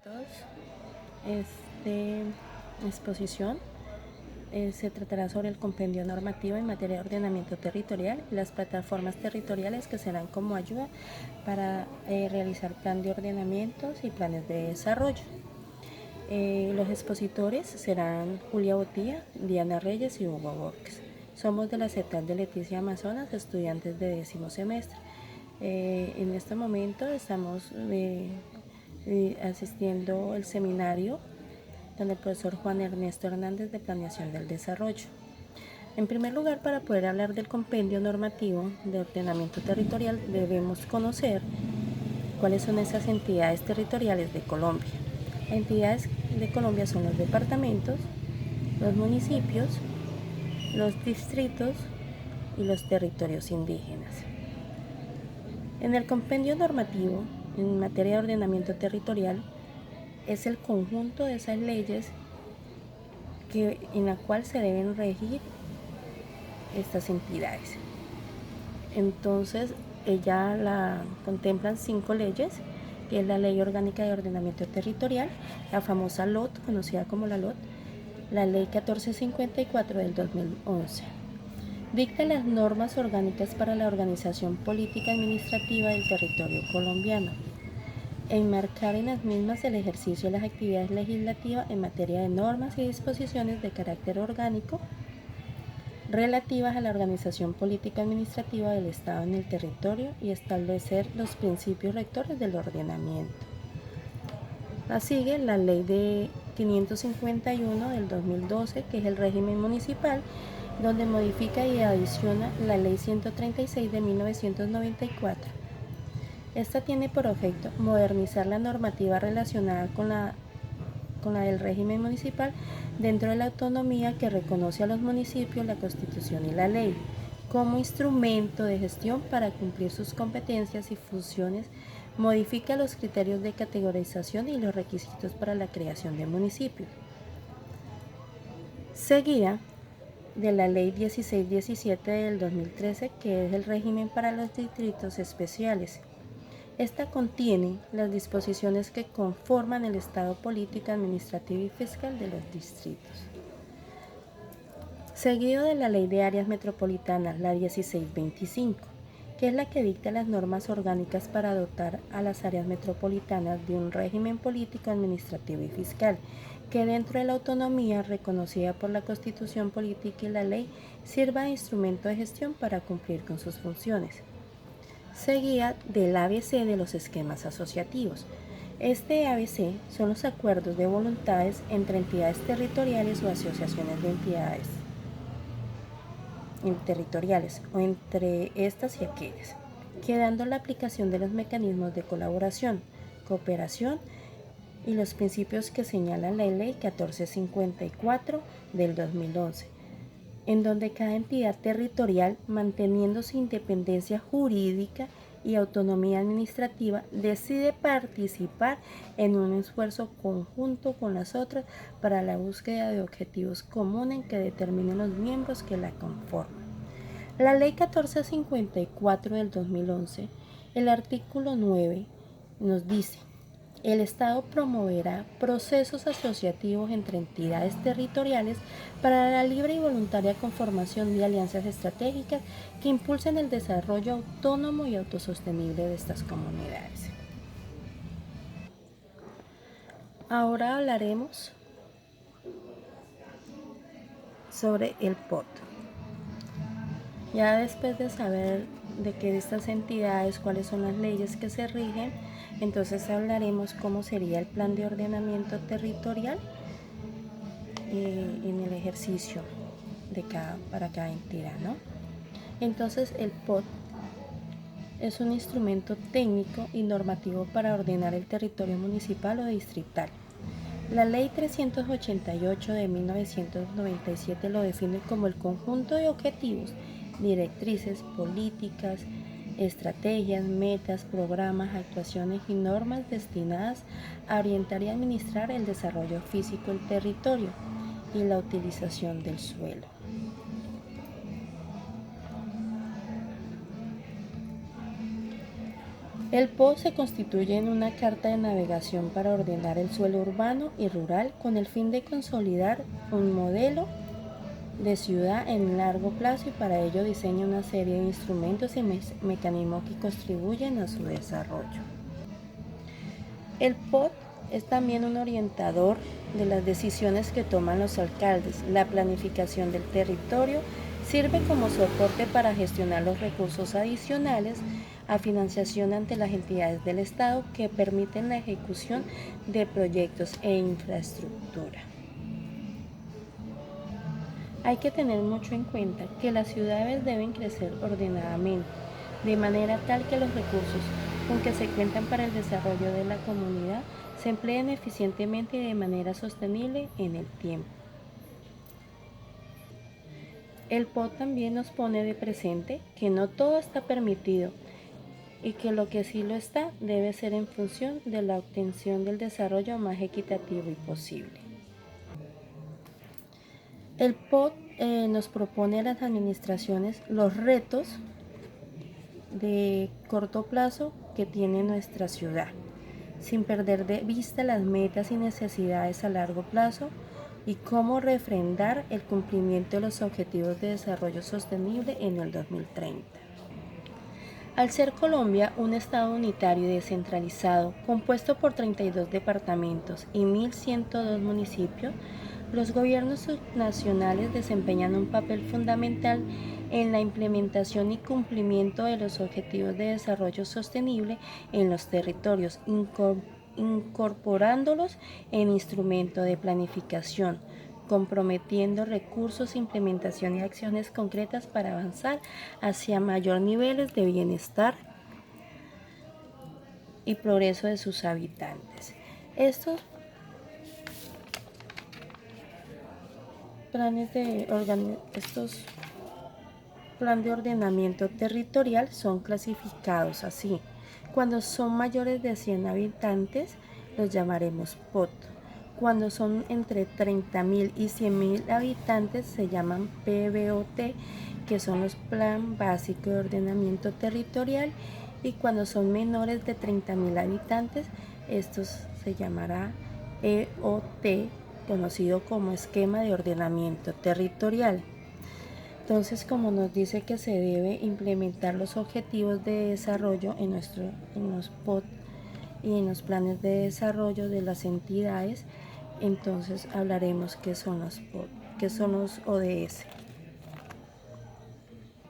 todos. Esta exposición se tratará sobre el compendio normativo en materia de ordenamiento territorial y las plataformas territoriales que serán como ayuda para realizar plan de ordenamientos y planes de desarrollo. Los expositores serán Julia Botía, Diana Reyes y Hugo Borges. Somos de la CETAL de Leticia Amazonas, estudiantes de 10º semestre. En este momento estamos asistiendo al seminario con el profesor Juan Ernesto Hernández de Planeación del Desarrollo. En primer lugar, para poder hablar del compendio normativo de ordenamiento territorial, debemos conocer cuáles son esas entidades territoriales de Colombia. Las entidades de Colombia son los departamentos, los municipios, los distritos y los territorios indígenas. En el compendio normativo, en materia de ordenamiento territorial, es el conjunto de esas leyes en la cual se deben regir estas entidades. Entonces, ella la contemplan 5 leyes, que es la Ley Orgánica de Ordenamiento Territorial, la famosa LOT, conocida como la LOT, la Ley 1454 del 2011. Dicta las normas orgánicas para la organización política administrativa del territorio colombiano, enmarcar en las mismas el ejercicio de las actividades legislativas en materia de normas y disposiciones de carácter orgánico relativas a la organización política administrativa del Estado en el territorio y establecer los principios rectores del ordenamiento. La sigue la Ley de 551 del 2012, que es el régimen municipal, donde modifica y adiciona la Ley 136 de 1994. Esta tiene por efecto modernizar la normativa relacionada con la del régimen municipal dentro de la autonomía que reconoce a los municipios la Constitución y la ley como instrumento de gestión para cumplir sus competencias y funciones, modifica los criterios de categorización y los requisitos para la creación de municipios. Seguida de la Ley 1617 del 2013, que es el régimen para los distritos especiales. Esta contiene las disposiciones que conforman el estado político, administrativo y fiscal de los distritos. Seguido de la Ley de Áreas Metropolitanas, la 1625, que es la que dicta las normas orgánicas para dotar a las áreas metropolitanas de un régimen político, administrativo y fiscal, que dentro de la autonomía reconocida por la Constitución política y la ley sirva de instrumento de gestión para cumplir con sus funciones. Seguida del ABC de los esquemas asociativos. Este ABC son los acuerdos de voluntades entre entidades territoriales o asociaciones de entidades territoriales o entre estas y aquellas, quedando la aplicación de los mecanismos de colaboración, cooperación y los principios que señala la Ley 1454 del 2011, en donde cada entidad territorial, manteniendo su independencia jurídica y autonomía administrativa, decide participar en un esfuerzo conjunto con las otras para la búsqueda de objetivos comunes que determinen los miembros que la conforman. La Ley 1454 del 2011, el artículo 9, nos dice: el Estado promoverá procesos asociativos entre entidades territoriales para la libre y voluntaria conformación de alianzas estratégicas que impulsen el desarrollo autónomo y autosostenible de estas comunidades. Ahora hablaremos sobre el POT. Ya después de saber de qué de estas entidades, cuáles son las leyes que se rigen, entonces hablaremos cómo sería el plan de ordenamiento territorial en el ejercicio para cada entidad, ¿no? Entonces el POT es un instrumento técnico y normativo para ordenar el territorio municipal o distrital. La Ley 388 de 1997 lo define como el conjunto de objetivos, directrices, políticas, estrategias, metas, programas, actuaciones y normas destinadas a orientar y administrar el desarrollo físico del territorio y la utilización del suelo. El PO se constituye en una carta de navegación para ordenar el suelo urbano y rural con el fin de consolidar un modelo de ciudad en largo plazo, y para ello diseña una serie de instrumentos y mecanismos que contribuyen a su desarrollo. El POT es también un orientador de las decisiones que toman los alcaldes. La planificación del territorio sirve como soporte para gestionar los recursos adicionales a financiación ante las entidades del Estado que permiten la ejecución de proyectos e infraestructura. Hay que tener mucho en cuenta que las ciudades deben crecer ordenadamente, de manera tal que los recursos con que se cuentan para el desarrollo de la comunidad se empleen eficientemente y de manera sostenible en el tiempo. El POT también nos pone de presente que no todo está permitido y que lo que sí lo está debe ser en función de la obtención del desarrollo más equitativo y posible. El POT nos propone a las administraciones los retos de corto plazo que tiene nuestra ciudad, sin perder de vista las metas y necesidades a largo plazo y cómo refrendar el cumplimiento de los objetivos de desarrollo sostenible en el 2030. Al ser Colombia un estado unitario y descentralizado, compuesto por 32 departamentos y 1.102 municipios, los gobiernos subnacionales desempeñan un papel fundamental en la implementación y cumplimiento de los objetivos de desarrollo sostenible en los territorios, incorporándolos en instrumento de planificación, comprometiendo recursos, implementación y acciones concretas para avanzar hacia mayor niveles de bienestar y progreso de sus habitantes. Estos planes de ordenamiento territorial son clasificados así. Cuando son mayores de 100 habitantes, los llamaremos POT. Cuando son entre 30.000 y 100.000 habitantes, se llaman PBOT, que son los Plan Básico de Ordenamiento Territorial. Y cuando son menores de 30.000 habitantes, estos se llamará EOT, conocido como Esquema de Ordenamiento Territorial. Entonces, como nos dice que se debe implementar los objetivos de desarrollo en los POT y en los planes de desarrollo de las entidades, entonces hablaremos qué son los POT, qué son los ODS.